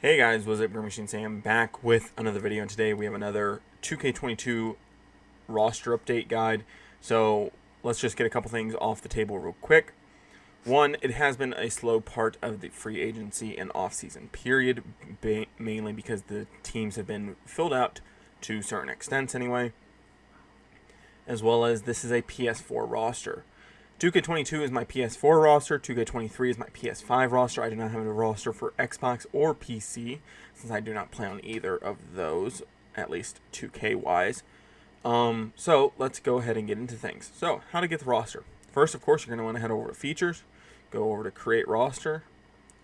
Hey guys, what's up? GreenMachineSam back with another video, and today we have another 2K22 roster update guide. So let's just get a couple things off the table real quick. One, it has been a slow part of the free agency and off-season period, mainly because the teams have been filled out to certain extents anyway, as well as this is a PS4 roster. 2K22 is my PS4 roster, 2K23 is my PS5 roster. I do not have a roster for Xbox or PC, since I do not play on either of those, at least 2K-wise. So let's go ahead and get into things. So, how to get the roster. First, of course, you're going to want to head over to Features, go over to Create Roster,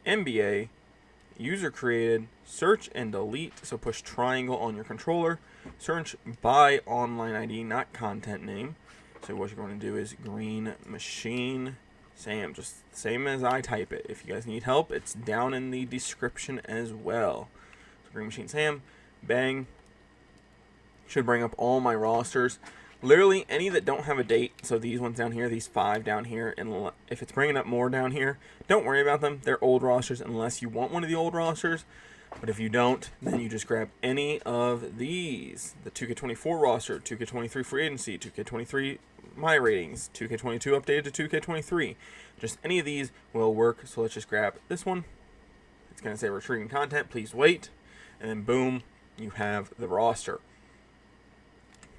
NBA, User Created, Search and Delete, so push triangle on your controller, search by online ID, not content name. So what you're going to do is GreenMachineSam, just same as I type it. If you guys need help, it's down in the description as well. So GreenMachineSam, bang. Should bring up all my rosters. Literally any that don't have a date, so these ones down here, these 5 down here, and if it's bringing up more down here, don't worry about them. They're old rosters unless you want one of the old rosters. But if you don't, then you just grab any of these. The 2K24 roster, 2K23 free agency, 2K23 my ratings, 2K22 updated to 2K23. Just any of these will work. So let's just grab this one. It's going to say retrieving content. Please wait. And then boom, you have the roster.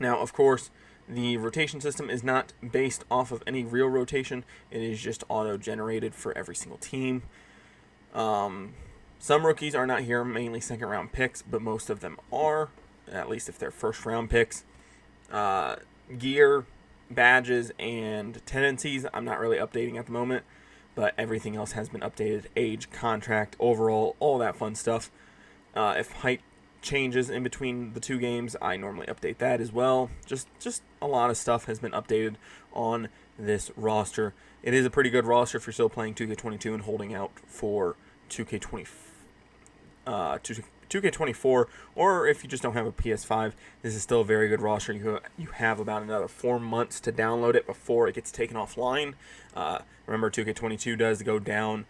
Now, of course, the rotation system is not based off of any real rotation. It is just auto-generated for every single team. Some rookies are not here, mainly second-round picks, but most of them are, at least if they're first-round picks. Gear, badges, and tendencies, I'm not really updating at the moment, but everything else has been updated. Age, contract, overall, all that fun stuff. If height changes in between the two games, I normally update that as well. Just a lot of stuff has been updated on this roster. It is a pretty good roster if you're still playing 2K22 and holding out for 2K24, or if you just don't have a PS5, this is still a very good roster. You have about another 4 months to download it before it gets taken offline. Remember, 2K22 does go down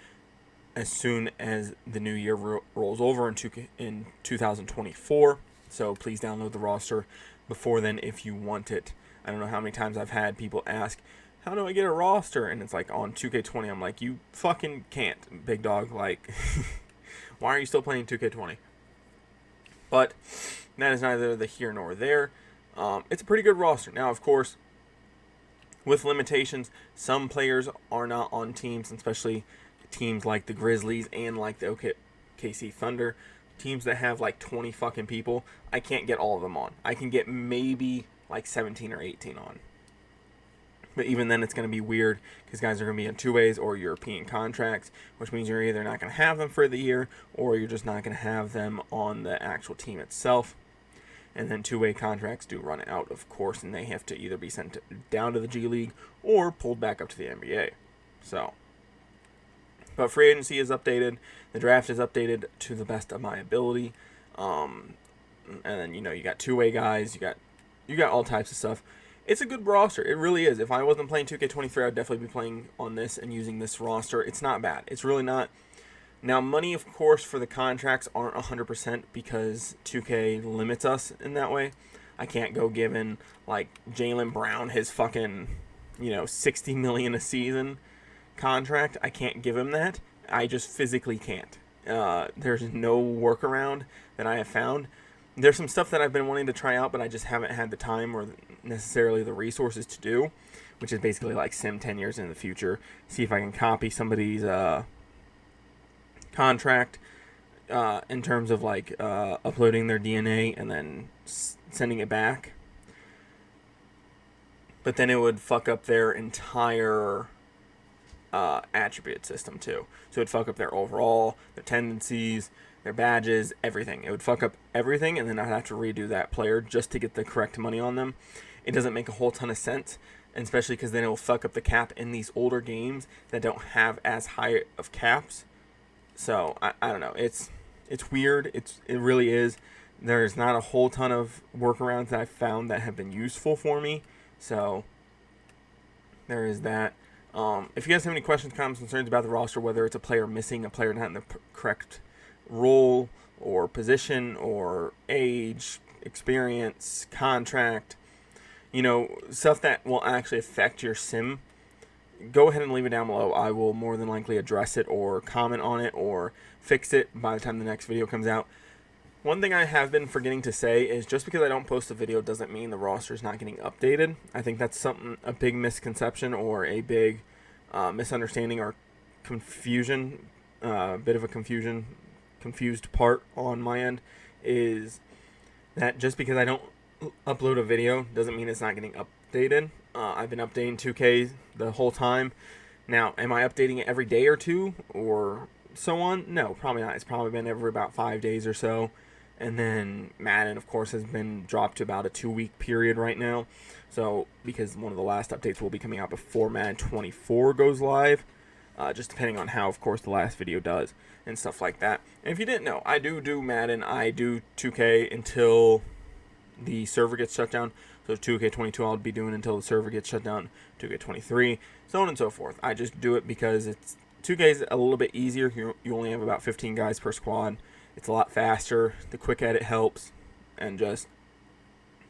as soon as the new year rolls over in 2024. So please download the roster before then if you want it. I don't know how many times I've had people ask, how do I get a roster? And it's like on 2K20, I'm like, you fucking can't, big dog. Like, why are you still playing 2K20? But that is neither the here nor there. It's a pretty good roster. Now, of course, with limitations, some players are not on teams, especially teams like the Grizzlies and like the OKC Thunder. Teams that have like 20 fucking people, I can't get all of them on. I can get maybe like 17 or 18 on. But even then, it's going to be weird because guys are going to be in two-ways or European contracts, which means you're either not going to have them for the year or you're just not going to have them on the actual team itself. And then two-way contracts do run out, of course, and they have to either be sent down to the G League or pulled back up to the NBA. So, but free agency is updated. The draft is updated to the best of my ability. And then, you got two-way guys. You got all types of stuff. It's a good roster. It really is. If I wasn't playing 2K23, I'd definitely be playing on this and using this roster. It's not bad. It's really not. Now, money, of course, for the contracts aren't 100% because 2K limits us in that way. I can't go giving, like, Jaylen Brown his fucking, $60 million a season contract. I can't give him that. I just physically can't. There's no workaround that I have found. There's some stuff that I've been wanting to try out, but I just haven't had the time or necessarily the resources to do, which is basically like sim 10 years in the future. See if I can copy somebody's contract in terms of like uploading their DNA and then sending it back. But then it would fuck up their entire attribute system too. So it would fuck up their overall, their tendencies, their badges, everything. It would fuck up everything, and then I'd have to redo that player just to get the correct money on them. It doesn't make a whole ton of sense, and especially because then it will fuck up the cap in these older games that don't have as high of caps. So I don't know. It's weird. It really is. There's not a whole ton of workarounds that I've found that have been useful for me. So there is that. If you guys have any questions, comments, concerns about the roster, whether it's a player missing, a player not in the correct role, or position or age, experience, contract, you know, stuff that will actually affect your sim, go ahead and leave it down below. I will more than likely address it or comment on it or fix it by the time the next video comes out. One thing I have been forgetting to say is just because I don't post a video doesn't mean the roster is not getting updated. I think that's a big misconception or a big misunderstanding or confusion, bit of a confused part on my end, is that just because I don't upload a video doesn't mean it's not getting updated. I've been updating 2K the whole time. Now, am I updating it every day or two or so on? No, probably not. It's probably been every about 5 days or so. And then Madden, of course, has been dropped to about a 2-week period right now. So, because one of the last updates will be coming out before Madden 24 goes live. Just depending on how, of course, the last video does and stuff like that. And if you didn't know, I do Madden. I do 2K until the server gets shut down. So 2K22 I'll be doing until the server gets shut down. 2K23, so on and so forth. I just do it because 2K is a little bit easier. You only have about 15 guys per squad. It's a lot faster. The quick edit helps, and just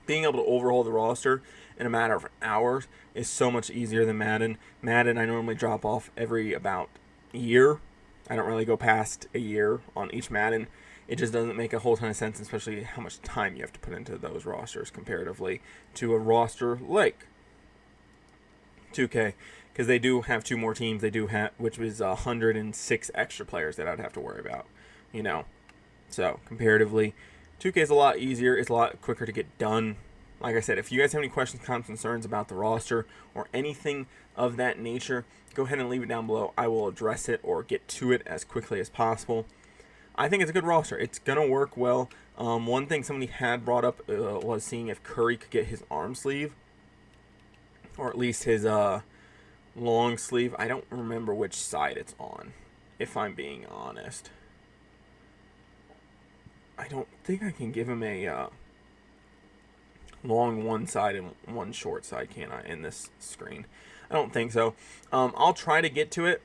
being able to overhaul the roster in a matter of hours is so much easier than Madden. Madden, I normally drop off every about year. I don't really go past a year on each Madden. It just doesn't make a whole ton of sense, especially how much time you have to put into those rosters comparatively to a roster like 2K, because they do have 2 more teams. They do have, which was 106 extra players that I'd have to worry about, you know. So comparatively, 2K is a lot easier. It's a lot quicker to get done. Like I said, if you guys have any questions, comments, concerns about the roster or anything of that nature, go ahead and leave it down below. I will address it or get to it as quickly as possible. I think it's a good roster. It's going to work well. One thing somebody had brought up was seeing if Curry could get his arm sleeve, or at least his long sleeve. I don't remember which side it's on, if I'm being honest. I don't think I can give him a long one side and one short side, can I, in this screen? I don't think so. I'll try to get to it.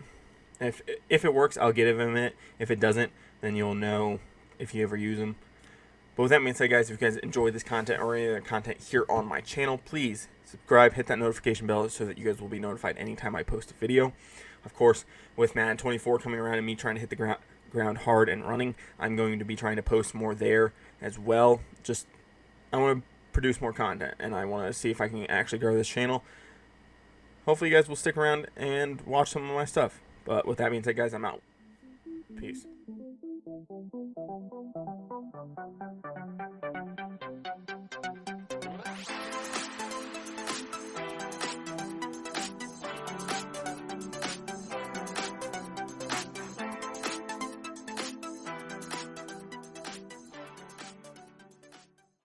If it works, I'll get him it. If it doesn't, then you'll know if you ever use them. But with that being said, guys, if you guys enjoy this content or any other content here on my channel, please subscribe, hit that notification bell so that you guys will be notified anytime I post a video. Of course, with Madden 24 coming around and me trying to hit the ground hard and running, I'm going to be trying to post more there as well. Just, I want to produce more content, and I want to see if I can actually grow this channel. Hopefully you guys will stick around and watch some of my stuff. But with that being said, guys, I'm out. Peace.